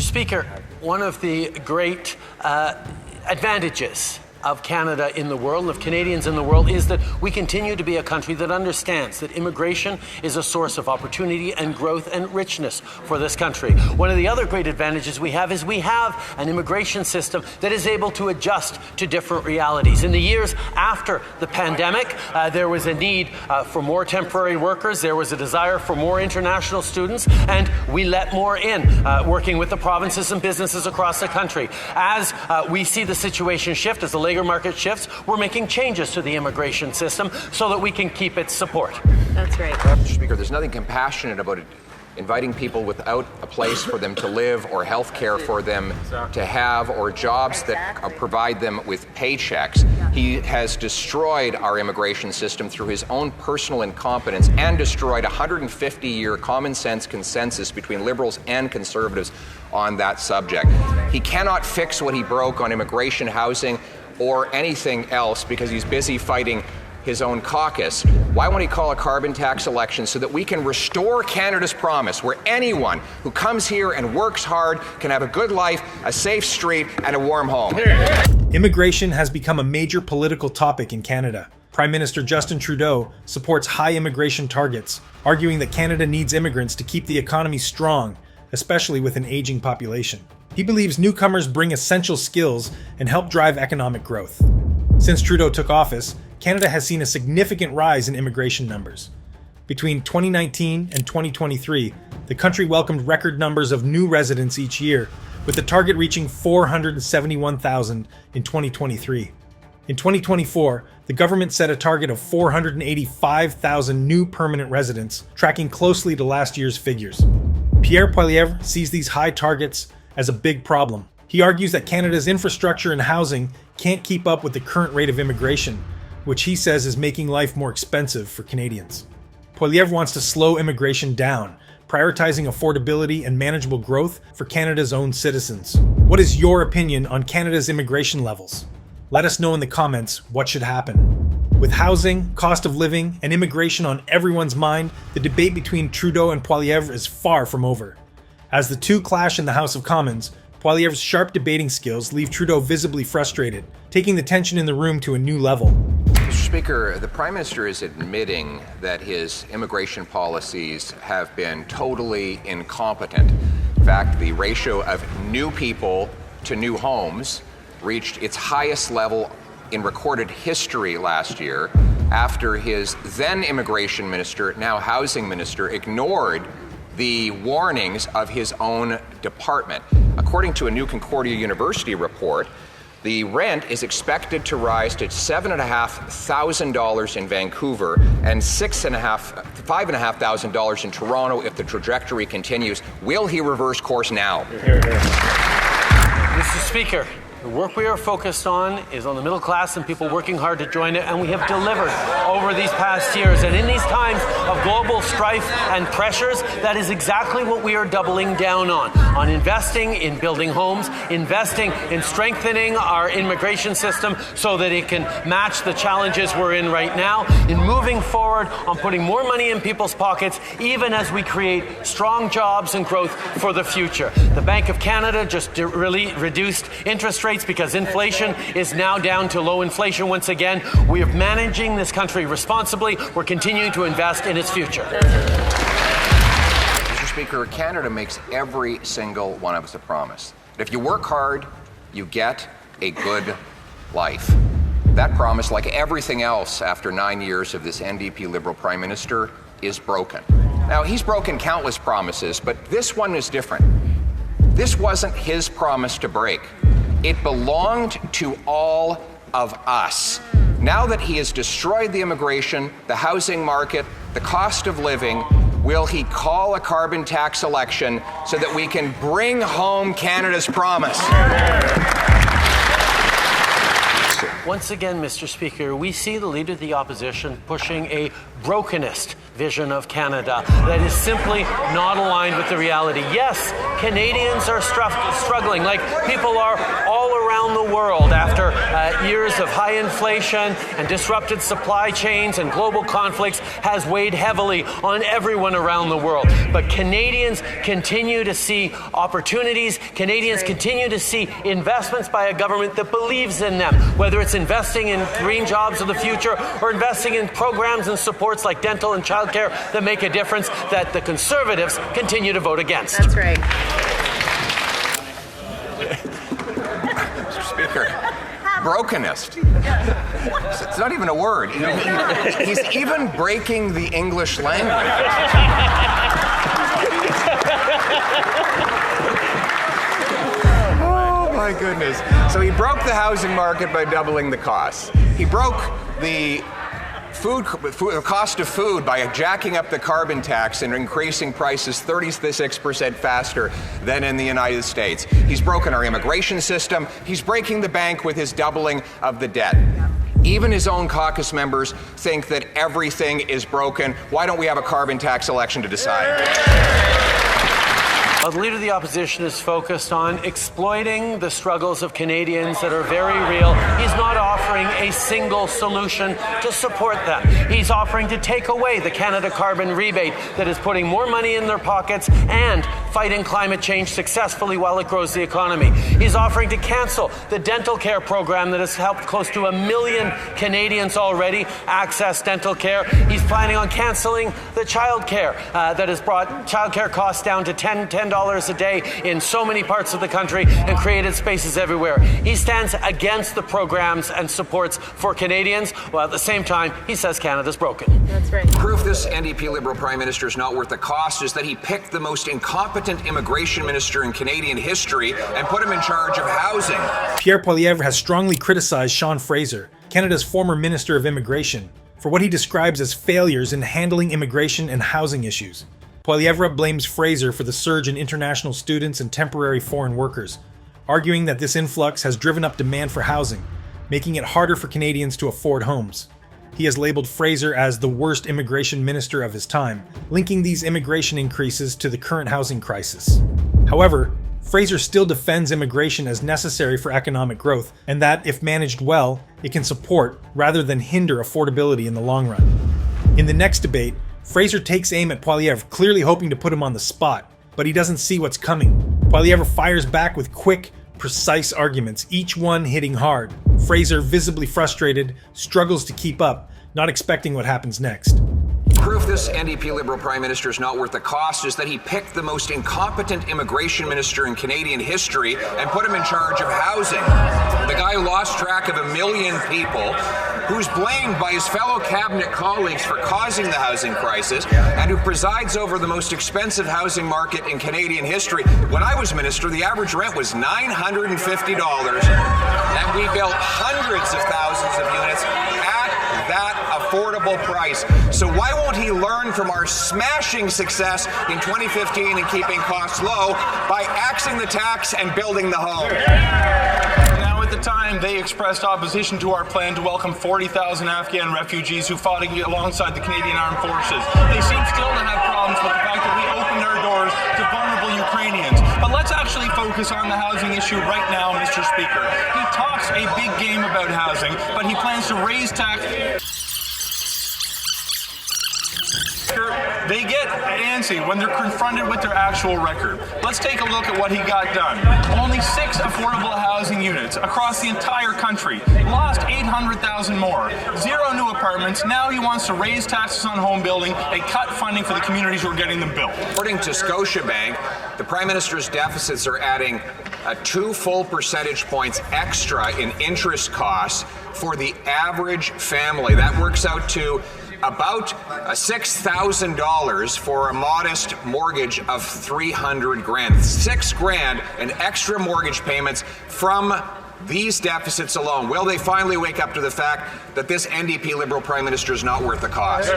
Speaker, one of the great advantages of Canada in the world, and of Canadians in the world, is that we continue to be a country that understands that immigration is a source of opportunity and growth and richness for this country. One of the other great advantages we have is we have an immigration system that is able to adjust to different realities. In the years after the pandemic, there was a need for more temporary workers, there was a desire for more international students, and we let more in, working with the provinces and businesses across the country. As we see the situation shift, as the labour market shifts, we're making changes to the immigration system so that we can keep its support. That's right. Mr. Speaker, there's nothing compassionate about it. Inviting people without a place for them to live or health care for them to have or jobs that provide them with paychecks. He has destroyed our immigration system through his own personal incompetence and destroyed a 150-year common sense consensus between Liberals and Conservatives on that subject. He cannot fix what he broke on immigration, housing, or anything else because he's busy fighting his own caucus. Why won't he call a carbon tax election so that we can restore Canada's promise, where anyone who comes here and works hard can have a good life, a safe street, and a warm home? Immigration has become a major political topic in Canada. Prime Minister Justin Trudeau supports high immigration targets, arguing that Canada needs immigrants to keep the economy strong, especially with an aging population. He believes newcomers bring essential skills and help drive economic growth. Since Trudeau took office, Canada has seen a significant rise in immigration numbers. Between 2019 and 2023, the country welcomed record numbers of new residents each year, with the target reaching 471,000 in 2023. In 2024, the government set a target of 485,000 new permanent residents, tracking closely to last year's figures. Pierre Poilievre sees these high targets as a big problem. He argues that Canada's infrastructure and housing can't keep up with the current rate of immigration, which he says is making life more expensive for Canadians. Poilievre wants to slow immigration down, prioritizing affordability and manageable growth for Canada's own citizens. What is your opinion on Canada's immigration levels? Let us know in the comments what should happen. With housing, cost of living, and immigration on everyone's mind, the debate between Trudeau and Poilievre is far from over. As the two clash in the House of Commons, Poilievre's sharp debating skills leave Trudeau visibly frustrated, taking the tension in the room to a new level. Mr. Speaker, the Prime Minister is admitting that his immigration policies have been totally incompetent. In fact, the ratio of new people to new homes reached its highest level in recorded history last year after his then immigration minister, now housing minister, ignored the warnings of his own department. According to a new Concordia University report, the rent is expected to rise to $7,500 in Vancouver and $5,500 in Toronto if the trajectory continues. Will he reverse course now? Mr. Speaker, the work we are focused on is on the middle class and people working hard to join it, and we have delivered over these past years. And in these times of global strife and pressures, that is exactly what we are doubling down on investing in building homes, investing in strengthening our immigration system so that it can match the challenges we're in right now, in moving forward on putting more money in people's pockets, even as we create strong jobs and growth for the future. The Bank of Canada just really reduced interest rates because inflation is now down to low inflation once again. We are managing this country responsibly. We're continuing to invest in its future. Mr. Speaker, Canada makes every single one of us a promise. If you work hard, you get a good life. That promise, like everything else after 9 years of this NDP Liberal Prime Minister, is broken. Now, he's broken countless promises, but this one is different. This wasn't his promise to break. It belonged to all of us. Now that he has destroyed the immigration, the housing market, the cost of living, will he call a carbon tax election so that we can bring home Canada's promise? Once again, Mr. Speaker, we see the Leader of the Opposition pushing a brokenist vision of Canada that is simply not aligned with the reality. Yes, Canadians are struggling like people are all around the world after years of high inflation and disrupted supply chains and global conflicts has weighed heavily on everyone around the world. But Canadians continue to see opportunities. Canadians continue to see investments by a government that believes in them, whether it's investing in green jobs of the future or investing in programs and supports like dental and childcare that make a difference that the Conservatives continue to vote against. That's right. Mr. Speaker, brokenist. It's not even a word. He's even breaking the English language. Oh my goodness. So he broke the housing market by doubling the costs. He broke the cost of food by jacking up the carbon tax and increasing prices 36% faster than in the United States. He's broken our immigration system. He's breaking the bank with his doubling of the debt. Even his own caucus members think that everything is broken. Why don't we have a carbon tax election to decide? The Leader of the Opposition is focused on exploiting the struggles of Canadians that are very real. He's not offering a single solution to support them. He's offering to take away the Canada carbon rebate that is putting more money in their pockets and fighting climate change successfully while it grows the economy. He's offering to cancel the dental care program that has helped close to 1 million Canadians already access dental care. He's planning on canceling the child care that has brought child care costs down to $10 a day in so many parts of the country and created spaces everywhere. He stands against the programs and supports for Canadians, while at the same time, he says Canada's broken. That's right. Proof this NDP Liberal Prime Minister is not worth the cost is that he picked the most incompetent immigration minister in Canadian history and put him in charge of housing. Pierre Poilievre has strongly criticized Sean Fraser, Canada's former Minister of Immigration, for what he describes as failures in handling immigration and housing issues. Poilievre blames Fraser for the surge in international students and temporary foreign workers, arguing that this influx has driven up demand for housing, making it harder for Canadians to afford homes. He has labeled Fraser as the worst immigration minister of his time, linking these immigration increases to the current housing crisis. However, Fraser still defends immigration as necessary for economic growth, and that, if managed well, it can support rather than hinder affordability in the long run. In the next debate, Fraser takes aim at Poilievre, clearly hoping to put him on the spot, but he doesn't see what's coming. Poilievre fires back with quick, precise arguments, each one hitting hard. Fraser, visibly frustrated, struggles to keep up, not expecting what happens next. Proof this NDP Liberal Prime Minister is not worth the cost is that he picked the most incompetent immigration minister in Canadian history and put him in charge of housing. The guy who lost track of 1 million people, who's blamed by his fellow cabinet colleagues for causing the housing crisis, and who presides over the most expensive housing market in Canadian history. When I was minister, the average rent was $950, and we built hundreds of thousands of units at that affordable price. So why won't he learn from our smashing success in 2015 in keeping costs low by axing the tax and building the home? Now, at the time, they expressed opposition to our plan to welcome 40,000 Afghan refugees who fought alongside the Canadian Armed Forces. They seem still to have problems with the fact that we opened our doors to vulnerable Ukrainians. But let's actually focus on the housing issue right now, Mr. Speaker. He talks a big game about housing, but he plans to raise taxes. They get antsy when they're confronted with their actual record. Let's take a look at what he got done. Only 6 affordable housing units across the entire country. Lost 800,000 more. 0 new apartments. Now he wants to raise taxes on home building and cut funding for the communities who are getting them built. According to Scotiabank, the Prime Minister's deficits are adding 2 full percentage points extra in interest costs for the average family. That works out to about $6,000 for a modest mortgage of $300,000. $6,000 in extra mortgage payments from these deficits alone. Will they finally wake up to the fact that this NDP Liberal Prime Minister is not worth the cost?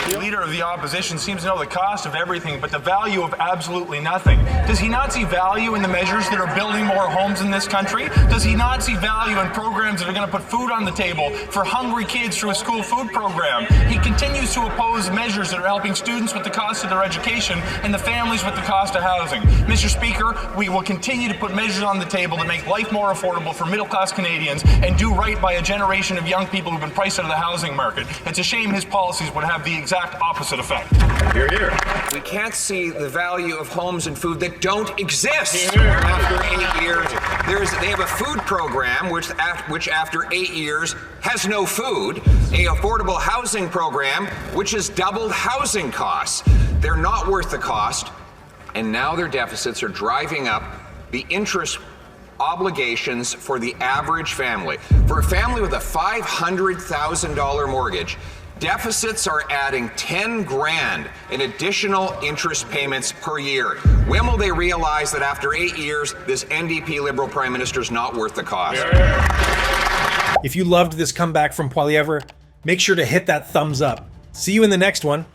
The leader of the opposition seems to know the cost of everything, but the value of absolutely nothing. Does he not see value in the measures that are building more homes in this country? Does he not see value in programs that are going to put food on the table for hungry kids through a school food program? He continues to oppose measures that are helping students with the cost of their education and the families with the cost of housing. Mr. Speaker, we will continue to put measures on the table to make life more affordable for middle-class Canadians and do right by a generation of young people who've been priced out of the housing market. It's a shame his policies would have the exact opposite effect. Hear, hear. We can't see the value of homes and food that don't exist after 8 years. They have a food program which after 8 years has no food, a affordable housing program which has doubled housing costs. They're not worth the cost, and now their deficits are driving up the interest obligations for the average family. For a family with a $500,000 mortgage, deficits are adding 10 grand in additional interest payments per year. When will they realize that after 8 years, this NDP Liberal Prime Minister is not worth the cost? If you loved this comeback from Poilievre, make sure to hit that thumbs up. See you in the next one.